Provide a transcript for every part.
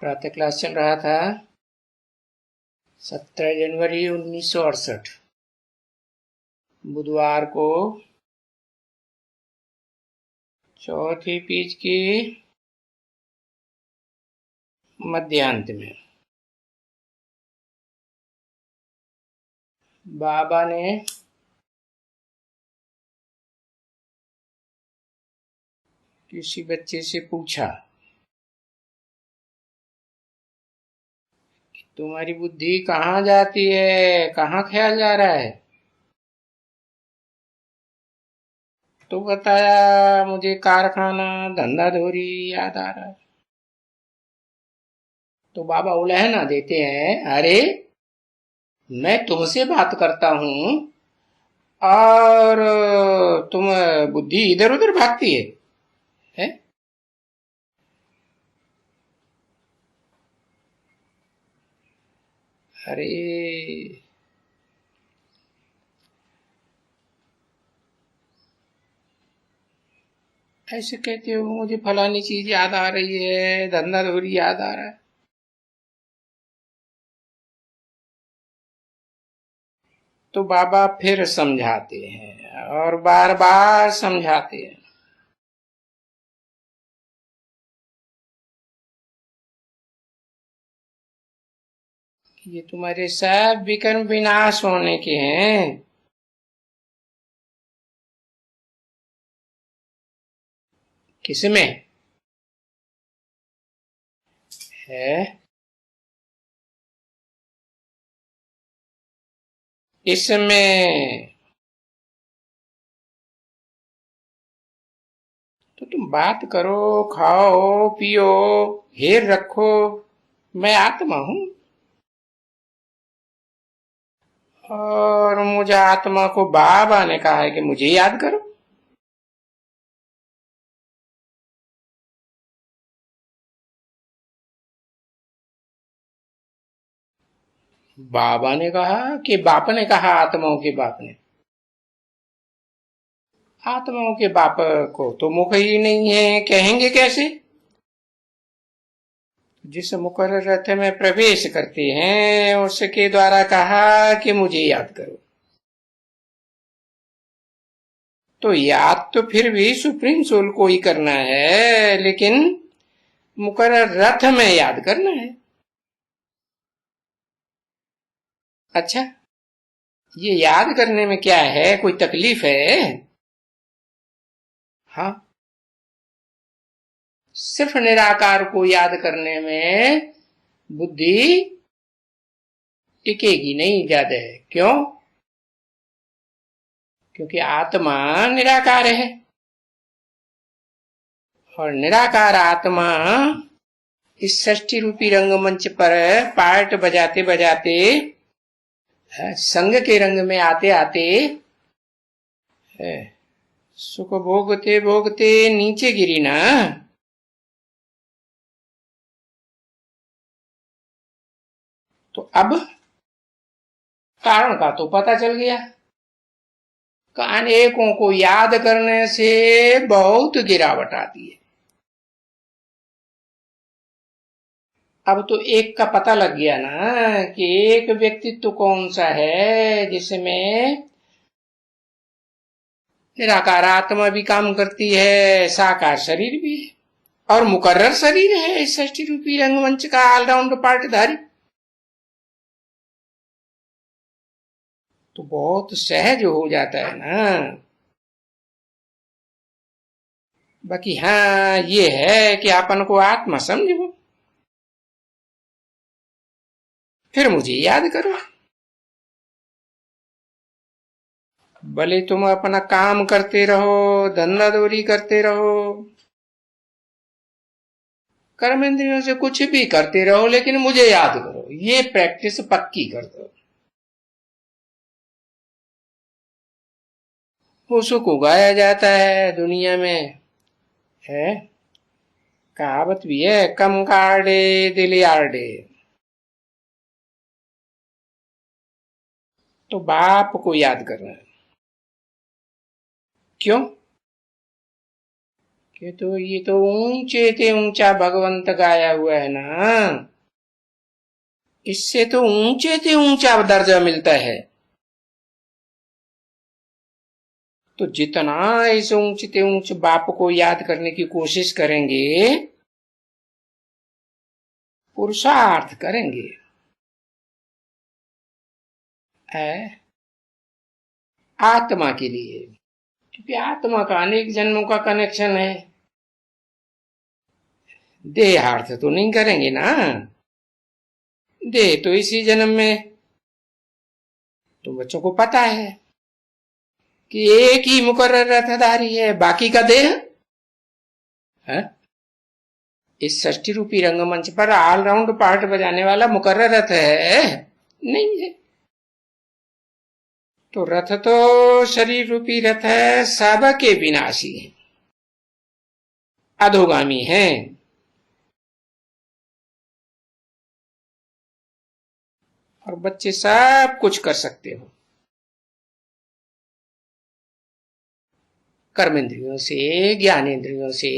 प्रातः क्लास चल रहा था 17 जनवरी 1968 बुधवार को चौथी पेज की मध्यांत में बाबा ने किसी बच्चे से पूछा, तुम्हारी बुद्धि कहाँ जाती है, कहाँ ख्याल जा रहा है? तो बताया, मुझे कारखाना धंधा धोरी याद आ रहा है। तो बाबा उलहना देते हैं, अरे मैं तुमसे बात करता हूं और तुम बुद्धि इधर उधर भागती है? अरे ऐसे कहते हो, मुझे फलानी चीज याद आ रही है, धंधा धोरी याद आ रहा है। तो बाबा फिर समझाते हैं और बार बार समझाते हैं। ये तुम्हारे सब विकर्म विनाश होने के हैं। किसमें है? इसमें। तो तुम बात करो, खाओ पियो, हेर रखो, मैं आत्मा हूं और मुझे आत्मा को बाबा ने कहा है कि मुझे याद करो। बाबा ने कहा कि बाप ने कहा, आत्माओं के बाप ने। आत्माओं के बाप को तो मुख ही नहीं है, कहेंगे कैसे? जिस मुकर्रर रथ में प्रवेश करते हैं उसके द्वारा कहा कि मुझे याद करो। तो याद तो फिर भी सुप्रीम सोल को ही करना है, लेकिन मुकर्रर रथ में याद करना है। अच्छा, ये याद करने में क्या है, कोई तकलीफ है? हाँ, सिर्फ निराकार को याद करने में बुद्धि टिकेगी नहीं ज्यादा। क्यों? क्योंकि आत्मा निराकार है और निराकार आत्मा इस षष्ठी रूपी रंगमंच पर पार्ट बजाते बजाते, संग के रंग में आते आते सुख भोगते भोगते नीचे गिरी ना। तो अब कारण का तो पता चल गया। अनेकों को याद करने से बहुत गिरावट आती है। अब तो एक का पता लग गया ना कि एक व्यक्तित्व कौन सा है जिसमें निराकार आत्मा भी काम करती है, साकार शरीर भी है और मुकर्रर शरीर है इस षष्ठी रूपी रंगमंच का ऑलराउंड पार्टधारी। तो बहुत सहज हो जाता है ना। बाकी हाँ, ये है कि अपन को आत्मा समझो, फिर मुझे याद करो। भले तुम अपना काम करते रहो, धंधा दौरी करते रहो, कर्म इंद्रियों से कुछ भी करते रहो, लेकिन मुझे याद करो। ये प्रैक्टिस पक्की कर दो। उसको गाया जाता है दुनिया में, है कहावत भी है, कम काढ़े दिल यार्डे। तो बाप को याद करना है। क्यों? कि तो ये तो ऊंचे ते ऊंचा भगवंत गाया हुआ है ना, इससे तो ऊंचे ते ऊंचा दर्जा मिलता है। तो जितना इस ऊंचे ते ऊंचे बाप को याद करने की कोशिश करेंगे, पुरुषार्थ करेंगे, आत्मा के लिए, क्योंकि आत्मा का अनेक जन्मों का कनेक्शन है। देहार्थ तो नहीं करेंगे ना, देह तो इसी जन्म में। तो बच्चों को पता है कि एक ही मुकर्रर रथधारी है, बाकी का देह है? इस षष्ठी रूपी रंगमंच पर ऑलराउंड पार्ट बजाने वाला मुकर्रर रथ है? नहीं है। तो रथ तो शरीर रूपी रथ है, सबके विनाशी है, अधोगामी है। और बच्चे सब कुछ कर सकते हो, कर्मेंद्रियों से, ज्ञानेंद्रियों से।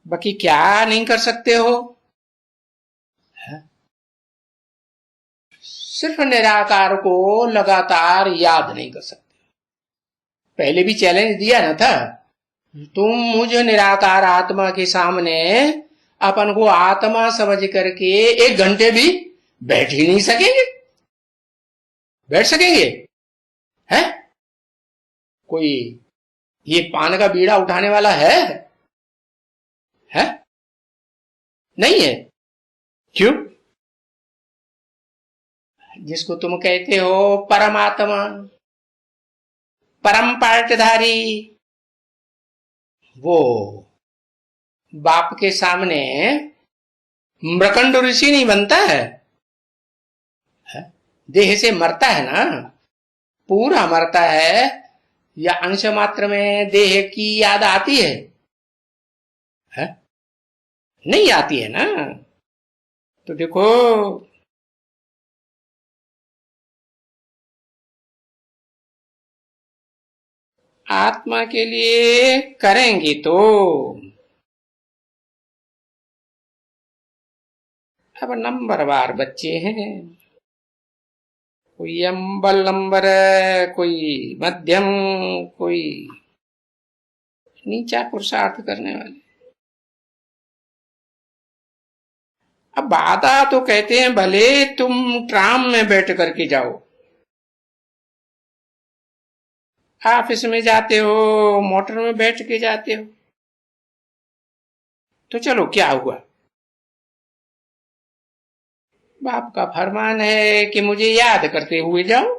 बाकी क्या नहीं कर सकते हो? सिर्फ निराकार को लगातार याद नहीं कर सकते। पहले भी चैलेंज दिया ना था, तुम मुझे निराकार आत्मा के सामने अपन को आत्मा समझ करके 1 घंटे भी बैठ ही नहीं सकेंगे। बैठ सकेंगे? है कोई ये पान का बीड़ा उठाने वाला है? है? नहीं है। क्यों? जिसको तुम कहते हो परमात्मा, परम पार्टधारी, वो बाप के सामने मृकंड ऋषि नहीं बनता है? देह से मरता है ना, पूरा मरता है, या अंश मात्र में देह की याद आती है? नहीं आती है ना। तो देखो, आत्मा के लिए करेंगे तो अब नंबरवार बच्चे हैं, कोई अम्बल नंबर है, कोई मध्यम, कोई नीचा पुरुषार्थ करने वाले। अब बाधा तो कहते हैं भले तुम ट्राम में बैठ करके जाओ, ऑफिस में जाते हो, मोटर में बैठ के जाते हो, तो चलो क्या हुआ, बाप का फरमान है कि मुझे याद करते हुए जाओ।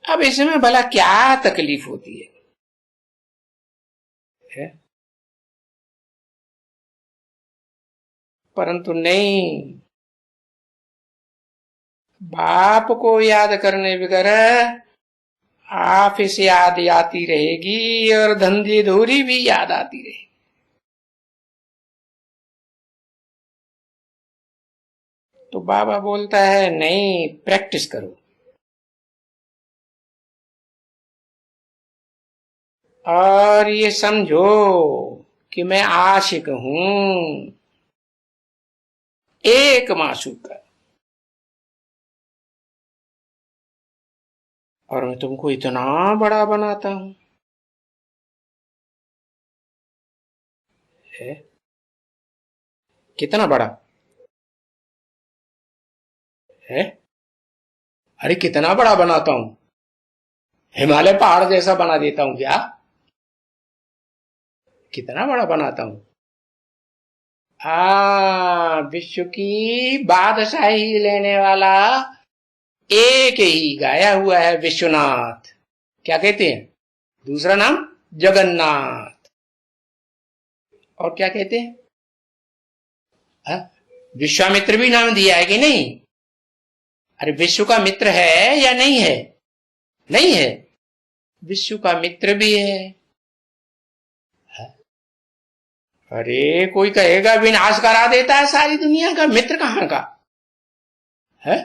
अब इसमें भला क्या तकलीफ होती है? परंतु नहीं, बाप को याद करने बगैर ऑफिस याद आती रहेगी और धंधे धोरी भी याद आती रहेगी। तो बाबा बोलता है नहीं, प्रैक्टिस करो, और ये समझो कि मैं आशिक हूं, एक मासूक का, और मैं तुमको इतना बड़ा बनाता हूं। है? कितना बड़ा है? अरे कितना बड़ा बनाता हूं, हिमालय पहाड़ जैसा बना देता हूं क्या? कितना बड़ा बनाता हूं? विश्व की बादशाही लेने वाला एक ही गाया हुआ है, विश्वनाथ। क्या कहते हैं दूसरा नाम? जगन्नाथ। और क्या कहते हैं? विश्वामित्र भी नाम दिया है कि नहीं? अरे विश्व का मित्र है या नहीं है? नहीं है, विश्व का मित्र भी है। अरे कोई कहेगा विनाश करा देता है सारी दुनिया का, मित्र कहां का है?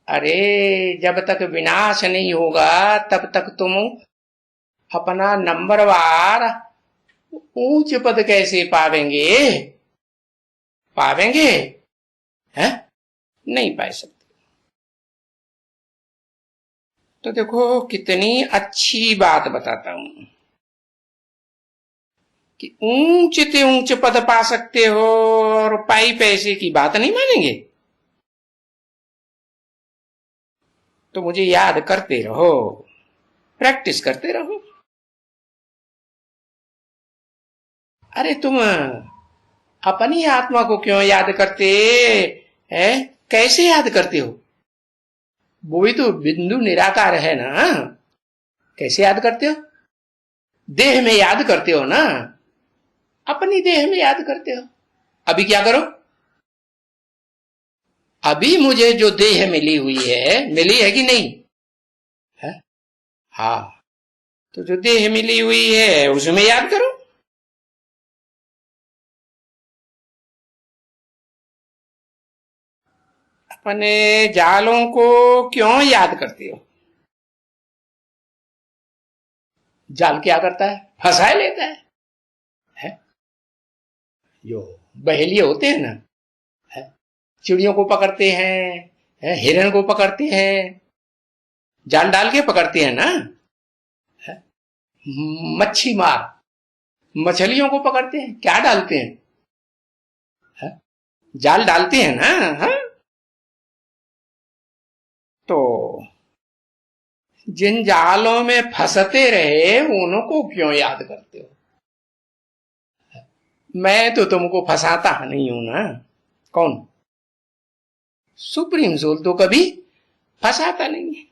अरे जब तक विनाश नहीं होगा तब तक तुम अपना नंबरवार ऊंच पद कैसे पावेंगे? पावेंगे? हैं? नहीं पा सकते। तो देखो कितनी अच्छी बात बताता हूं कि ऊंच से ऊंच पद पा सकते हो और पाई पैसे की बात नहीं मानेंगे। तो मुझे याद करते रहो, प्रैक्टिस करते रहो। अरे तुम अपनी आत्मा को क्यों याद करते है? कैसे याद करते हो? वो भी तो बिंदु निराकार है ना। कैसे याद करते हो? देह में याद करते हो ना, अपनी देह में याद करते हो। अभी क्या करो? अभी मुझे जो देह मिली हुई है, मिली है कि नहीं है? हाँ, तो जो देह मिली हुई है उसमें याद करो। अपने जालों को क्यों याद करते हो? जाल क्या करता है? फंसा लेता है? जो बहेलिए होते हैं ना, है? चिड़ियों को पकड़ते हैं, है? हिरण को पकड़ते हैं, जाल डाल के पकड़ते हैं ना। है? मच्छी मार मछलियों को पकड़ते हैं, क्या डालते हैं? है? जाल डालते हैं ना। हा? तो जिन जालों में फंसते रहे उनको क्यों याद करते हो? मैं तो तुमको फंसाता नहीं हूं ना। कौन? सुप्रीम सोल तो कभी फंसाता नहीं है।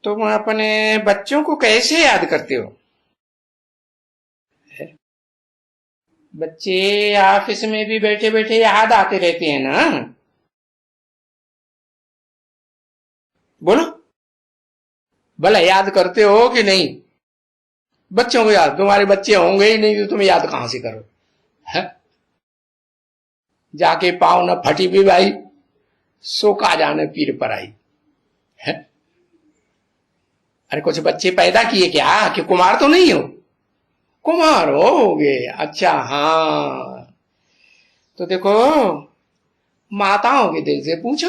तुम अपने बच्चों को कैसे याद करते हो? बच्चे ऑफिस में भी बैठे बैठे याद आते रहते हैं ना। बोलो, भला याद करते हो कि नहीं? बच्चों को याद, तुम्हारे बच्चे होंगे ही नहीं तो तुम याद कहां से करो? है? जाके पाँव न फटी भी भाई, सो का जाने पीर पर आई है। अरे कुछ बच्चे पैदा किए क्या कि कुमार तो नहीं हो? कुमार होगे, अच्छा हाँ। तो देखो, माताओं के दिल से पूछो,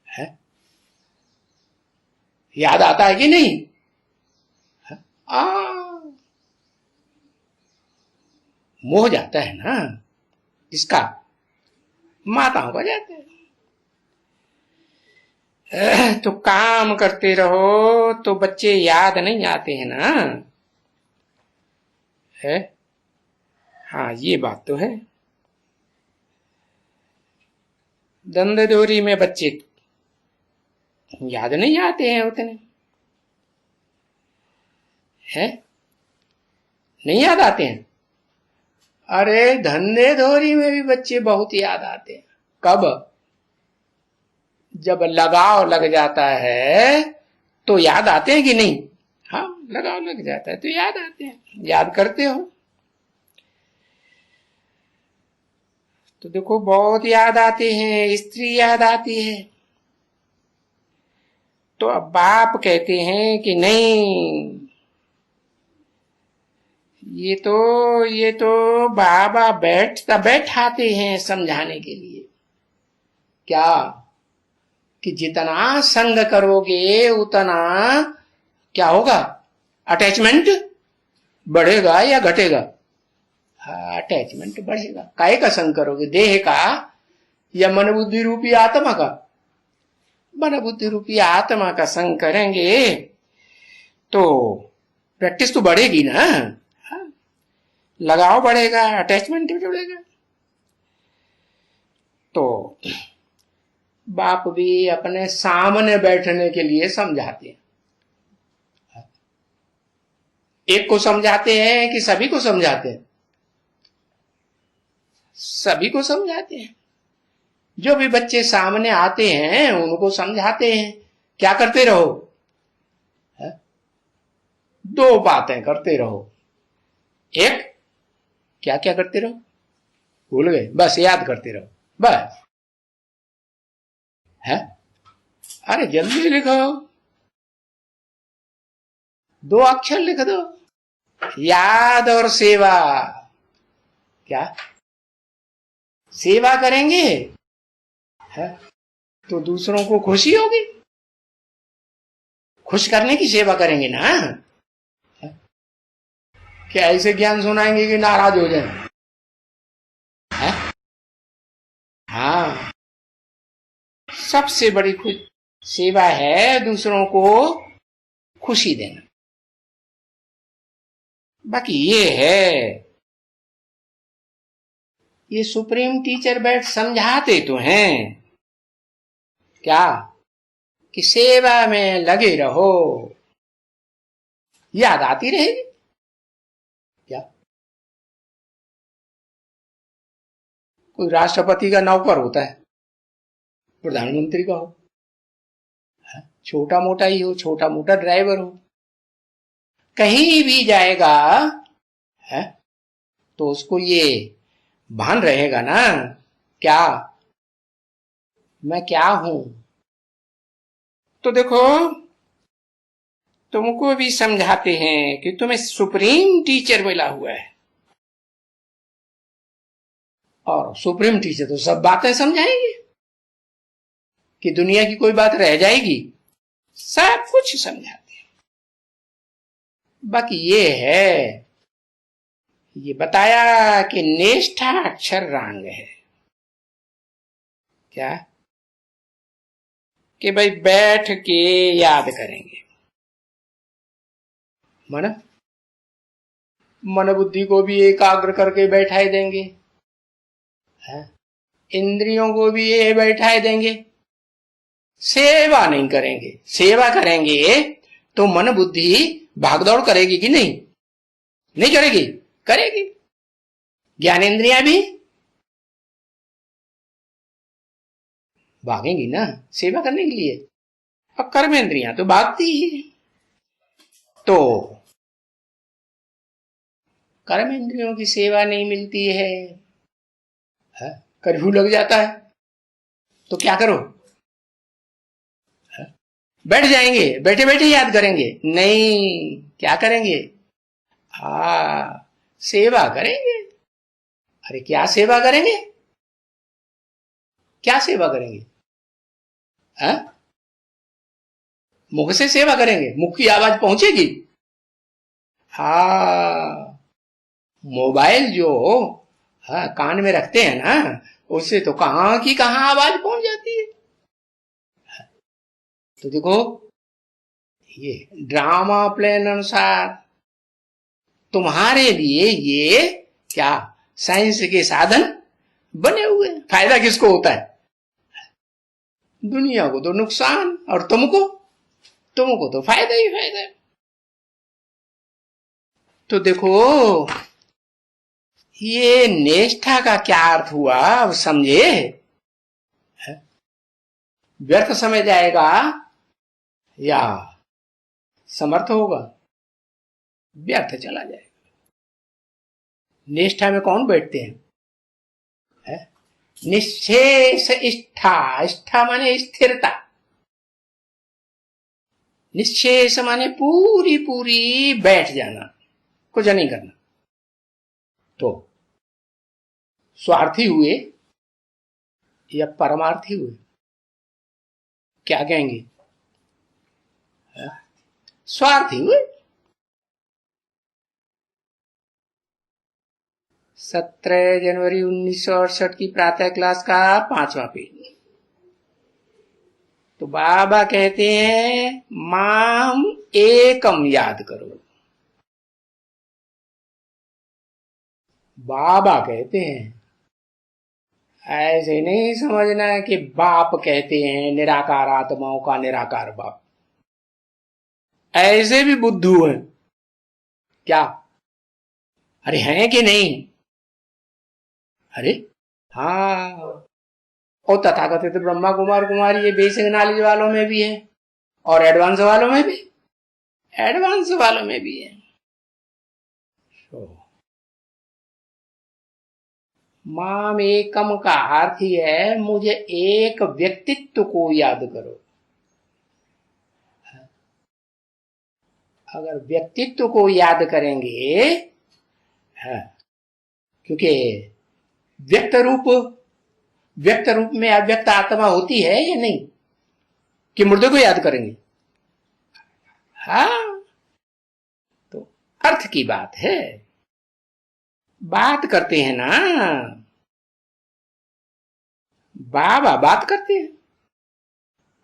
है? याद आता है कि नहीं? है? मोह जाता है ना इसका, माताओं का जाता है। तो काम करते रहो तो बच्चे याद नहीं आते हैं ना। है? हाँ, ये बात तो है। दंदोरी में बच्चे याद नहीं आते हैं उतने, है? नहीं याद आते हैं। अरे धंधे धोरी में भी बच्चे बहुत याद आते हैं। कब? जब लगाव लग जाता है तो याद आते हैं कि नहीं? हाँ, लगाव लग जाता है तो याद आते हैं, याद करते हो। तो देखो बहुत याद आते हैं, स्त्री याद आती है। तो अब बाप कहते हैं कि नहीं, ये तो बाबा बैठाते हैं समझाने के लिए। क्या? कि जितना संग करोगे उतना क्या होगा? अटैचमेंट बढ़ेगा या घटेगा? अटैचमेंट बढ़ेगा। काय का संग करोगे? देह का या मन बुद्धि रूपी आत्मा का? मन बुद्धि रूपी आत्मा का संग करेंगे तो प्रैक्टिस तो बढ़ेगी ना। लगाव बढ़ेगा, अटैचमेंट भी बढ़ेगा। तो बाप भी अपने सामने बैठने के लिए समझाते हैं। एक को समझाते हैं कि सभी को समझाते हैं? सभी को समझाते हैं। जो भी बच्चे सामने आते हैं उनको समझाते हैं। क्या करते रहो? है? दो बातें करते रहो। एक, क्या क्या करते रहो? भूल गए? बस याद करते रहो। बस है। अरे जल्दी लिखो, 2 अक्षर लिख दो, याद और सेवा। क्या सेवा करेंगे है तो दूसरों को खुशी होगी, खुश करने की सेवा करेंगे ना। क्या ऐसे ज्ञान सुनाएंगे कि नाराज हो जाए है? हाँ, सबसे बड़ी खुश सेवा है दूसरों को खुशी देना। बाकी ये सुप्रीम टीचर बैठ समझाते तो हैं क्या कि सेवा में लगे रहो, याद आती रहेगी क्या। कोई राष्ट्रपति का नौकर होता है, प्रधानमंत्री का हो, छोटा मोटा ही हो, छोटा मोटा ड्राइवर हो, कहीं भी जाएगा है तो उसको ये भान रहेगा ना, क्या मैं क्या हूं। तो देखो, तुमको भी समझाते हैं कि तुम्हें सुप्रीम टीचर मिला हुआ है, और सुप्रीम टीचर तो सब बातें समझाएंगे कि दुनिया की कोई बात रह जाएगी, सब कुछ समझाते हैं। बाकी ये बताया कि निष्ठा अक्षर रांग है। क्या कि भाई बैठ के याद करेंगे, मन बुद्धि को भी एकाग्र करके बैठाए देंगे है? इंद्रियों को भी ये बैठाए देंगे। सेवा नहीं करेंगे, सेवा करेंगे तो मन बुद्धि भागदौड़ करेगी कि नहीं? नहीं करेगी, करेगी। ज्ञानेंद्रियां भी भागेंगी ना सेवा करने के लिए, और कर्मेंद्रियां तो भागती ही। तो कर्मेंद्रियों की सेवा नहीं मिलती है, कर्फ्यू लग जाता है तो क्या करो, बैठ जाएंगे, बैठे बैठे याद करेंगे? नहीं, क्या करेंगे? सेवा करेंगे। अरे क्या सेवा करेंगे, क्या सेवा करेंगे? मुख से सेवा करेंगे, मुख की आवाज पहुंचेगी। मोबाइल जो कान में रखते हैं ना, उससे तो कहां की कहां आवाज पहुंच जाती है। तो देखो, ये ड्रामा प्लान अनुसार तुम्हारे लिए ये क्या साइंस के साधन बने हुए। फायदा किसको होता है? दुनिया को तो नुकसान, और तुमको तो फायदा ही फायदा है। तो देखो, ये निष्ठा का क्या अर्थ हुआ अब समझे? व्यर्थ समय जाएगा या समर्थ होगा? व्यर्थ चला जाएगा। निष्ठा में कौन बैठते हैं? निश्चेष इष्ठा, इष्ठा माने स्थिरता, निश्चेष माने पूरी पूरी बैठ जाना, कुछ नहीं करना। तो स्वार्थी हुए या परमार्थी हुए, क्या कहेंगे? स्वार्थी हुए। 17 जनवरी 1968 की प्रातः क्लास का 5वां पेज। तो बाबा कहते हैं माम एकम याद करो। बाबा कहते हैं, ऐसे नहीं समझना कि बाप कहते हैं निराकार आत्माओं का निराकार बाप। ऐसे भी बुद्धू हैं क्या? अरे हैं कि नहीं? अरे और तथाकथित ब्रह्मा कुमार कुमारी ये बेसिक नॉलेज वालों में भी है, और एडवांस वालों में भी, एडवांस वालों में भी है। माम एकम का अर्थ ही है मुझे एक व्यक्तित्व को याद करो। अगर व्यक्तित्व को याद करेंगे, हाँ, क्योंकि व्यक्त रूप में अव्यक्त आत्मा होती है या नहीं, कि मुर्दे को याद करेंगे? हाँ, तो अर्थ की बात है, बात करते हैं ना, बाबा बात करते हैं,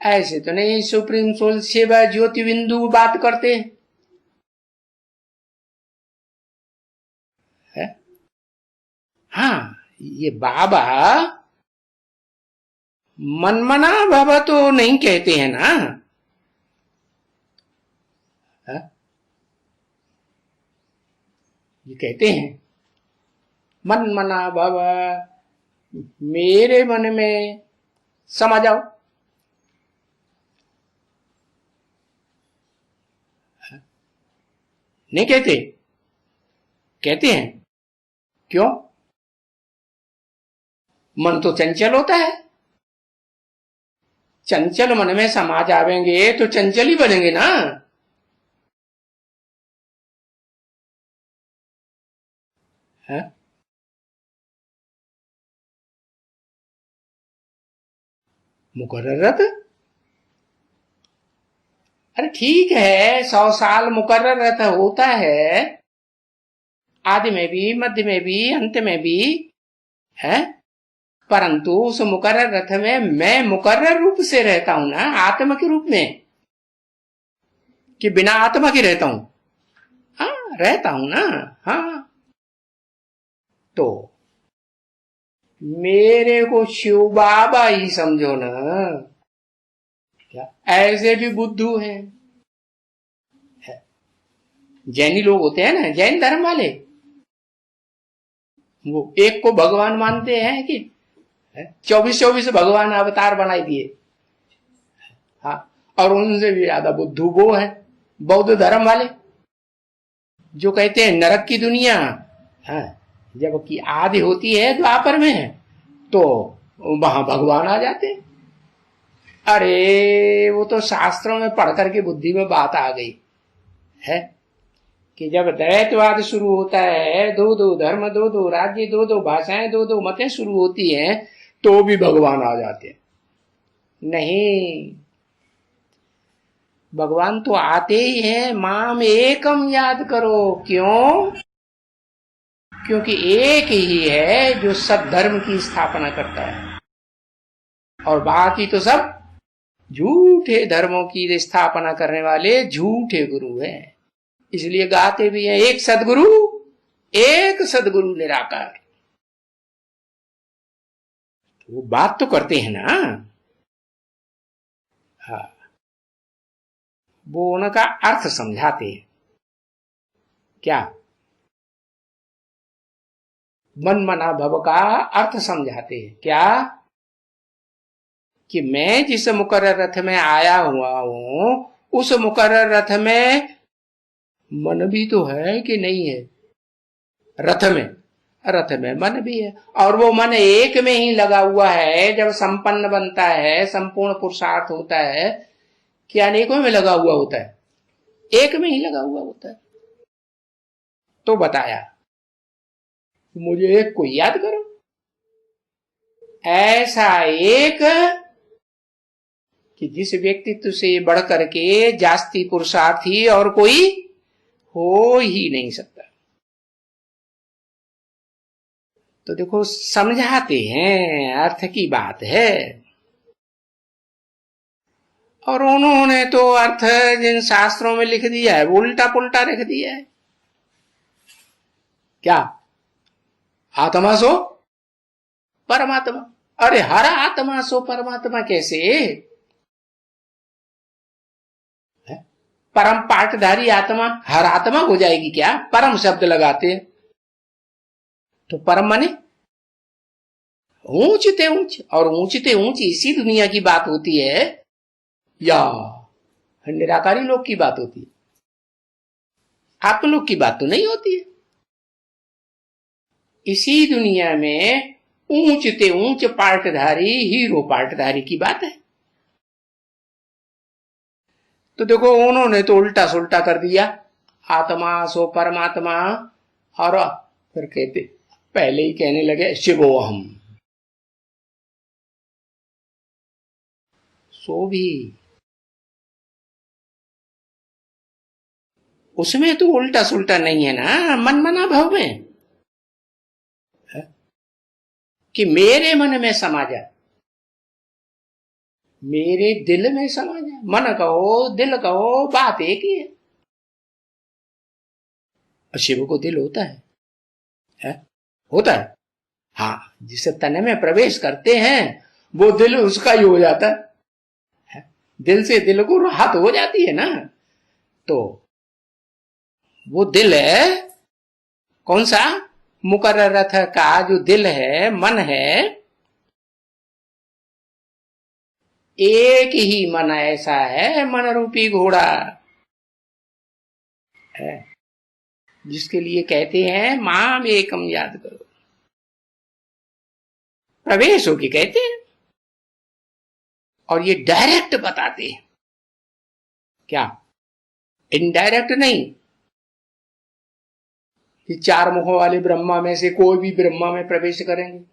ऐसे तो नहीं सुप्रीम सोल सेवा ज्योति बिंदु बात करते हैं, है? हाँ, ये बाबा मनमना बाबा तो नहीं कहते हैं ना, है? ये कहते हैं मनमना बाबा मेरे मन में समा जाओ, नहीं कहते? कहते हैं। क्यों? मन तो चंचल होता है, चंचल मन में समा जाएंगे तो चंचल ही बनेंगे ना, है? मुकर्ररत, अरे ठीक है, 100 साल मुकर्ररत होता है, आदि में भी, मध्य में भी, अंत में भी, है? परंतु उस मुकर्रर रथ में मैं मुकर्रर रूप से रहता हूं ना, आत्मा के रूप में, कि बिना आत्मा के रहता हूं? हाँ, रहता हूं ना। हाँ, तो मेरे को शिव बाबा ही समझो ना, क्या ऐसे भी बुद्धू हैं? जैनी लोग होते हैं ना, जैन धर्म वाले, वो एक को भगवान मानते हैं कि 24-24 भगवान अवतार बनाई दिए। हाँ, और उनसे भी ज्यादा बुद्धू वो है बौद्ध धर्म वाले, जो कहते हैं नरक की दुनिया, हाँ, जबकि आदि होती है द्वापर में, तो वहां भगवान आ जाते। अरे वो तो शास्त्रों में पढ़ करके बुद्धि में बात आ गई है कि जब द्वैतवाद शुरू होता है, दो दो धर्म, दो दो राज्य, दो दो भाषाएं, दो दो मतें शुरू होती हैं, तो भी भगवान आ जाते हैं। नहीं, भगवान तो आते ही हैं, माम एकम याद करो। क्यों? क्योंकि एक ही है जो सब धर्म की स्थापना करता है, और बाकी तो सब झूठे धर्मों की स्थापना करने वाले झूठे गुरु हैं। इसलिए गाते भी हैं एक सदगुरु निराकार। वो बात तो करते हैं ना। हाँ, वो उनका अर्थ समझाते हैं। क्या? मन मना भव का अर्थ समझाते हैं। क्या? कि मैं जिस मुकर्रर रथ में आया हुआ हूं, उस मुकर्रर रथ में मन भी तो है कि नहीं है? रथ में मन भी है, और वो मन एक में ही लगा हुआ है। जब संपन्न बनता है, संपूर्ण पुरुषार्थ होता है, कि अनेकों में लगा हुआ होता है? एक में ही लगा हुआ होता है। तो बताया मुझे एक को याद करो, ऐसा एक कि जिस व्यक्तित्व से बढ़ करके जास्ती पुरुषार्थी और कोई हो ही नहीं सकता। तो देखो, समझाते हैं, अर्थ की बात है। और उन्होंने तो अर्थ जिन शास्त्रों में लिख दिया है वो उल्टा पुल्टा लिख दिया है। क्या? आत्मा सो परमात्मा। अरे हर आत्मा सो परमात्मा कैसे? परम पाठधारी आत्मा हर आत्मा हो जाएगी क्या? परम शब्द लगाते हैं तो परम माने ऊंचते ऊंच, और ऊंचते ऊंच इसी दुनिया की बात होती है या निराकारी लोग की बात होती है? आप लोग की बात तो नहीं होती है। इसी दुनिया में ऊंच ते ऊंच पार्टधारी हीरो पार्टधारी की बात है। तो देखो उन्होंने तो उल्टा सुल्टा कर दिया, आत्मा सो परमात्मा, और फिर कहते पहले ही कहने लगे शिवोहम। सो भी उसमें तो उल्टा सुल्टा नहीं है ना, मन मना भाव में कि मेरे मन में समा जा, मेरे दिल में समा जा। मन कहो दिल कहो बात एक ही है। शिव को दिल होता है? होता है। हाँ, जिसे तन में प्रवेश करते हैं वो दिल उसका ही हो जाता है। दिल से दिल को राहत हो जाती है ना। तो वो दिल है कौन सा? मुकर्रर रथ का जो दिल है, मन है, एक ही मन ऐसा है, मन रूपी घोड़ा है, जिसके लिए कहते हैं माम एकम याद करो। प्रवेश हो के कहते हैं, और ये डायरेक्ट बताते हैं। क्या इनडायरेक्ट नहीं कि चार मुखों वाले ब्रह्मा में से कोई भी ब्रह्मा में प्रवेश करेंगे?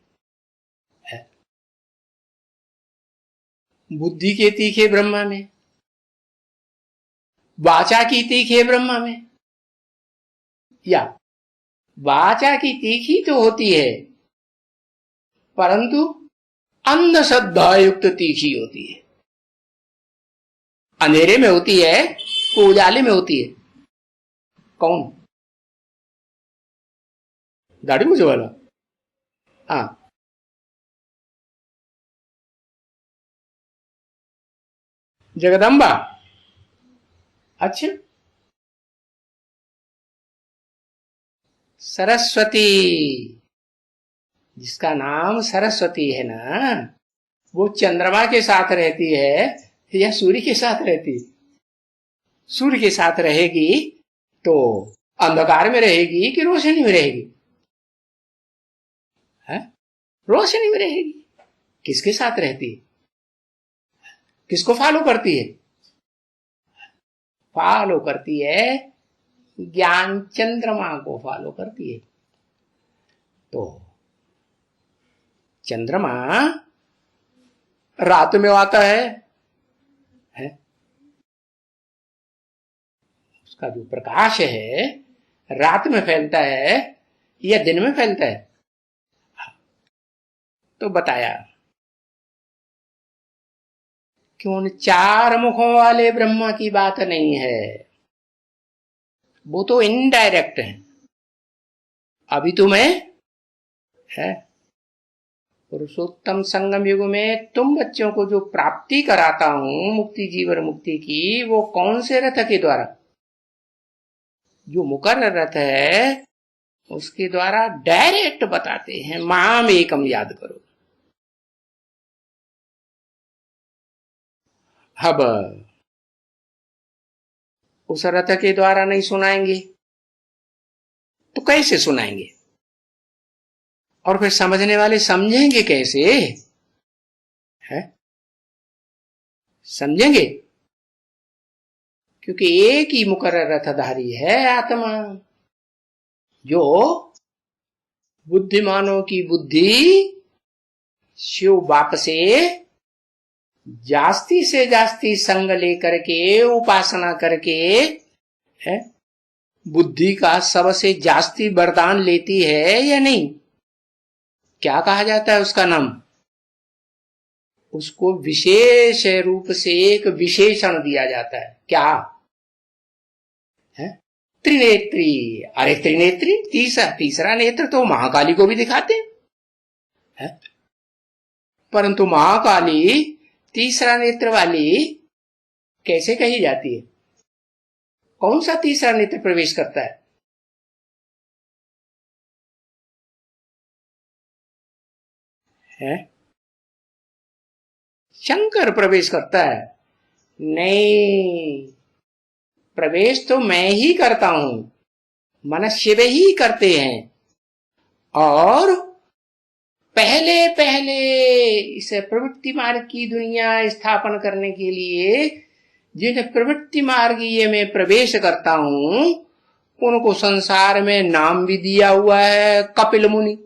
बुद्धि के तीखे ब्रह्मा में, वाचा की तीखे ब्रह्मा में, या वाचा की तीखी तो होती है परंतु अंधश्रद्धा युक्त तीखी होती है। अंधेरे में होती है, उजाले में होती है। कौन? दाढ़ी मूछ वाला? हाँ, जगदम्बा। अच्छा, सरस्वती, जिसका नाम सरस्वती है ना, वो चंद्रमा के साथ रहती है या सूर्य के साथ रहती है? सूर्य के साथ रहेगी तो अंधकार में रहेगी कि रोशनी में रहेगी? है? रोशनी में रहेगी। किसके साथ रहती है? किसको फॉलो करती है? फॉलो करती है ज्ञान चंद्रमा को फॉलो करती है। तो चंद्रमा रात में आता है? उसका जो प्रकाश है रात में फैलता है या दिन में फैलता है? तो बताया कि उन चार मुखों वाले ब्रह्मा की बात नहीं है, वो तो इनडायरेक्ट है। अभी तो मैं है पुरुषोत्तम संगम युग में तुम बच्चों को जो प्राप्ति कराता हूं मुक्ति जीवन मुक्ति की, वो कौन से रथ के द्वारा? जो मुकर्रर रथ है उसके द्वारा डायरेक्ट बताते हैं माम एकम याद करो। अब उस रथ के द्वारा नहीं सुनाएंगे तो कैसे सुनाएंगे? और फिर समझने वाले समझेंगे कैसे? है समझेंगे क्योंकि एक ही मुकर्रर रथधारी है आत्मा, जो बुद्धिमानों की बुद्धि शिव बाप से जास्ती से जास्ती संग लेकर के उपासना करके है बुद्धि का सबसे जास्ती वरदान लेती है या नहीं? क्या कहा जाता है उसका नाम? उसको विशेष रूप से एक विशेषण दिया जाता है। क्या है? त्रिनेत्री। अरे त्रिनेत्री, तीसरा नेत्र तो महाकाली को भी दिखाते हैं, परंतु महाकाली तीसरा नेत्र वाली कैसे कही जाती है? कौन सा तीसरा नेत्र प्रवेश करता है? शंकर प्रवेश करता है? नहीं, प्रवेश तो मैं ही करता हूं, मन शिव ही करते हैं। और पहले पहले इस प्रवृत्ति मार्ग की दुनिया स्थापन करने के लिए जिन प्रवृत्ति मार्गीय में प्रवेश करता हूं उनको संसार में नाम भी दिया हुआ है कपिल मुनि।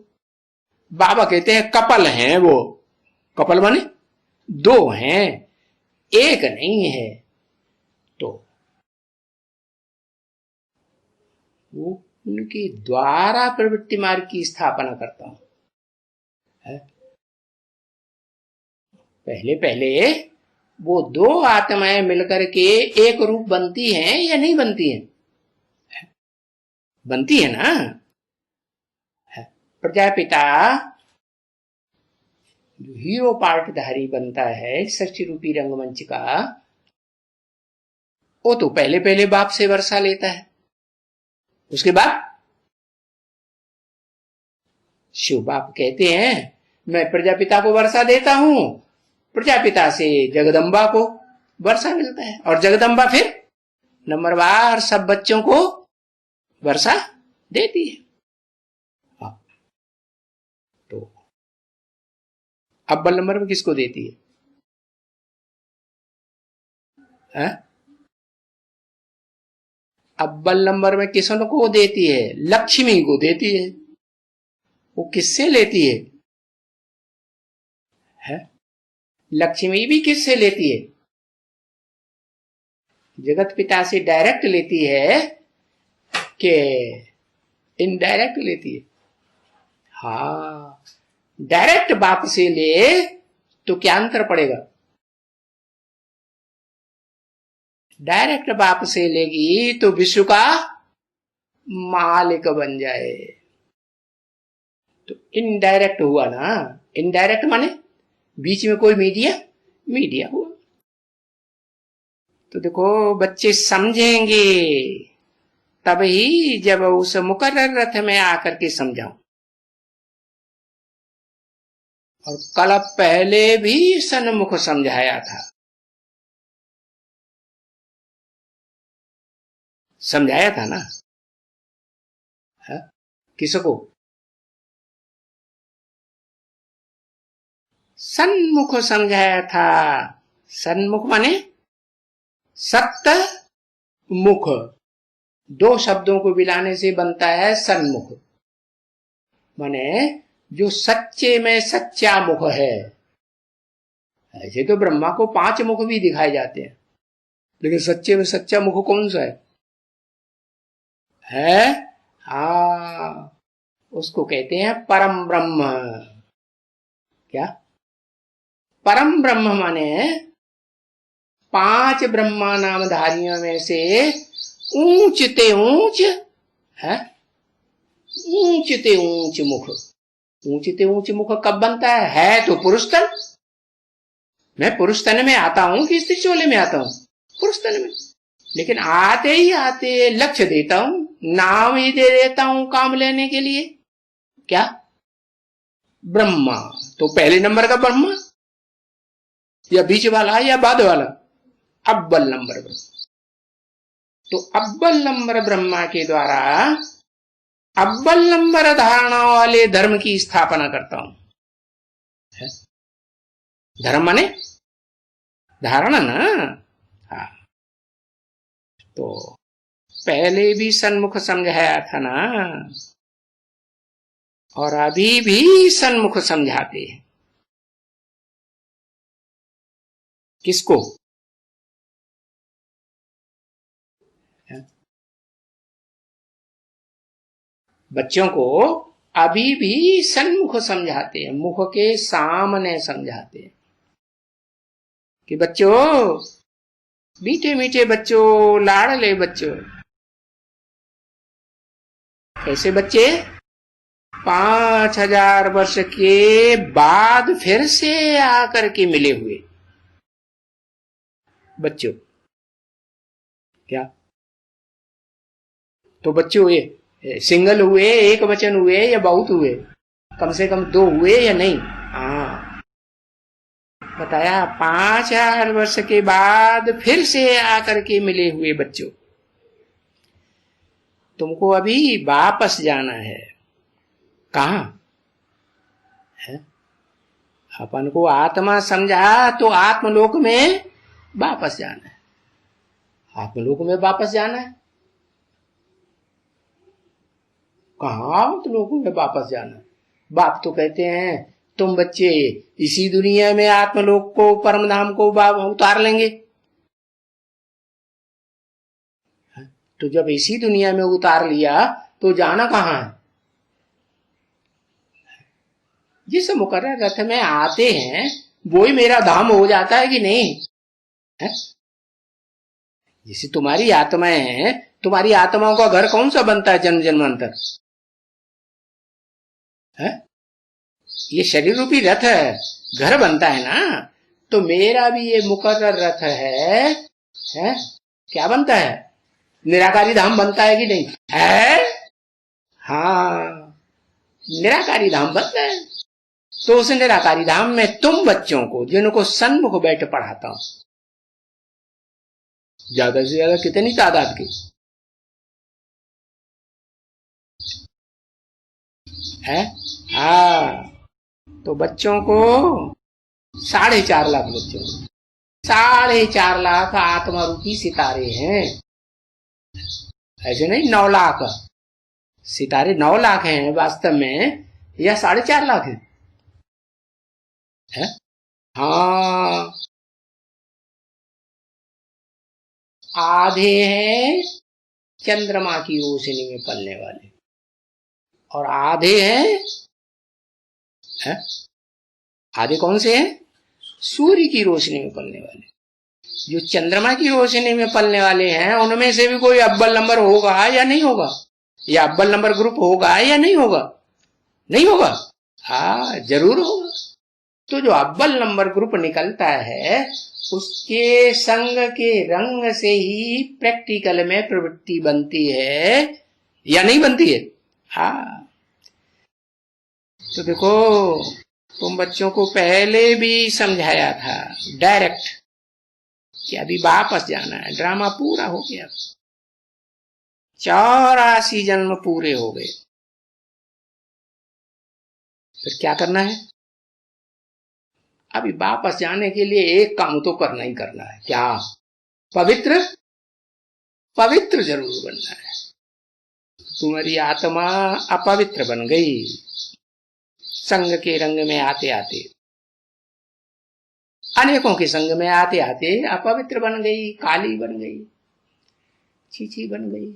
बाबा कहते हैं कपल हैं वो। कपल माने दो हैं, एक नहीं है। तो वो उनके द्वारा प्रवृत्ति मार्ग की स्थापना करता हूं। पहले पहले वो दो आत्माएं मिलकर के एक रूप बनती हैं या नहीं बनती हैं? बनती है ना। प्रजापिता जो हीरो पार्टधारी बनता है सृष्टि रूपी रंगमंच का, वो तो पहले पहले बाप से वर्षा लेता है। उसके बाद शिव बाप कहते हैं मैं प्रजापिता को वर्षा देता हूं, प्रजापिता से जगदम्बा को वर्षा मिलता है, और जगदम्बा फिर नंबरवार सब बच्चों को वर्षा देती है। तो अव्वल नंबर में किसको देती है? अव्वल नंबर में किसको देती है? लक्ष्मी को देती है। वो किससे लेती है? लक्ष्मी भी किससे लेती है? जगत पिता से डायरेक्ट लेती है कि इनडायरेक्ट लेती है? हाँ, डायरेक्ट बाप से ले तो क्या अंतर पड़ेगा? डायरेक्ट बाप से लेगी तो विश्व का मालिक बन जाए। तो इनडायरेक्ट हुआ ना। इनडायरेक्ट माने बीच में कोई मीडिया हुआ। तो देखो बच्चे समझेंगे तभी जब उस मुकर्रर रथ में आकर के समझाऊं। और कल पहले भी सन्मुख समझाया था। समझाया था ना? है? किसको? सन्मुख समझाया था। सन्मुख माने सत्य मुख, दो शब्दों को मिलाने से बनता है सन्मुख। माने जो सच्चे में सच्चा मुख है। ऐसे तो ब्रह्मा को 5 मुख भी दिखाए जाते हैं, लेकिन सच्चे में सच्चा मुख कौन सा है? हाँ, उसको कहते हैं परम ब्रह्म। क्या? परम ब्रह्म माने 5 ब्रह्मा नामधारियों में से ऊंचते ऊंच है, ऊंचते ऊंच मुख। ऊंचते ऊंच मुख कब बनता है? तो पुरुष तन। मैं पुरुष तन में आता हूं कि स्त्री चोले में आता हूं? पुरुष तन में। लेकिन आते ही आते लक्ष्य देता हूं, नाम ही दे देता हूं काम लेने के लिए। क्या? ब्रह्मा। तो पहले नंबर का ब्रह्मा या बीच वाला या बाद वाला? अव्वल नंबर ब्रह्मा। तो अव्वल नंबर ब्रह्मा के द्वारा अव्वल नंबर धारणा वाले धर्म की स्थापना करता हूं। धर्म माने धारणा ना। हाँ, तो पहले भी सन्मुख समझाया था ना, और अभी भी सन्मुख समझाते हैं। किसको? बच्चों को अभी भी सन्मुख समझाते हैं, मुख के सामने समझाते हैं कि बच्चों, मीठे मीठे बच्चों, लाडले बच्चों। कैसे बच्चे? 5000 वर्ष के बाद फिर से आकर के मिले हुए बच्चों। क्या? तो बच्चों ये सिंगल हुए, एक वचन हुए या बहुत हुए? कम से कम 2 हुए या नहीं? हाँ, बताया 5000 वर्ष के बाद फिर से आकर के मिले हुए बच्चों, तुमको अभी वापस जाना है। कहाँ है? अपन को आत्मा समझा तो आत्मलोक में वापस जाना है, आत्मलोक में वापस जाना है। कहाँ आत्मलोक में वापस जाना है? बाप तो कहते हैं तुम बच्चे इसी दुनिया में आत्मलोक को, परम धाम को उतार लेंगे। तो जब इसी दुनिया में उतार लिया तो जाना कहाँ है? जिस मुकर्रर रथ में आते हैं वो ही मेरा धाम हो जाता है कि नहीं है? जैसे तुम्हारी आत्माएं हैं, तुम्हारी आत्माओं का घर कौन सा बनता है जन्म जन्मांतर है? ये शरीर रूपी रथ है, घर बनता है ना। तो मेरा भी ये मुकर्रर रथ है? क्या बनता है? निराकारी धाम बनता है कि नहीं है? हाँ, निराकारी धाम बनता है। तो उस निराकारी धाम में तुम बच्चों को, जिनको सन्मुख बैठ पढ़ाता हूं, ज्यादा से ज्यादा कितनी तादाद की है? हाँ, तो बच्चों को 4.5 लाख बच्चों को 4.5 लाख आत्मा रूपी सितारे हैं। ऐसे नहीं 9 लाख सितारे, 9 लाख हैं वास्तव में, या 4.5 लाख है? हाँ, आधे हैं चंद्रमा की रोशनी में पलने वाले और आधे हैं? आधे कौन से हैं? सूर्य की रोशनी में पलने वाले। जो चंद्रमा की रोशनी में पलने वाले हैं उनमें से भी कोई अव्वल नंबर होगा या नहीं होगा, या अव्वल नंबर ग्रुप होगा या नहीं होगा? नहीं होगा? हाँ, जरूर होगा। तो जो अव्वल नंबर ग्रुप निकलता है उसके संग के रंग से ही प्रैक्टिकल में प्रवृत्ति बनती है या नहीं बनती है? हाँ, तो देखो तुम बच्चों को पहले भी समझाया था डायरेक्ट कि अभी वापस जाना है। ड्रामा पूरा हो गया, 84 जन्म पूरे हो गए। फिर क्या करना है? अभी वापस जाने के लिए एक काम तो करना ही करना है। क्या? पवित्र, पवित्र जरूर बनना है। तुम्हारी आत्मा अपवित्र बन गई संग के रंग में आते आते, अनेकों के संग में आते आते अपवित्र बन गई, काली बन गई, चीची बन गई।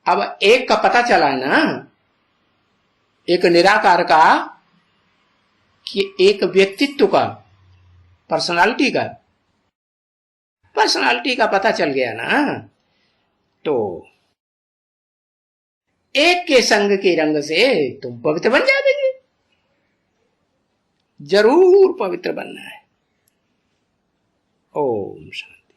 अब एक का पता चला है ना, एक निराकार का, कि एक व्यक्तित्व का, पर्सनालिटी का पता चल गया ना। तो एक के संग के रंग से तुम पवित्र बन जाओगे। जरूर पवित्र बनना है। ओम शांति।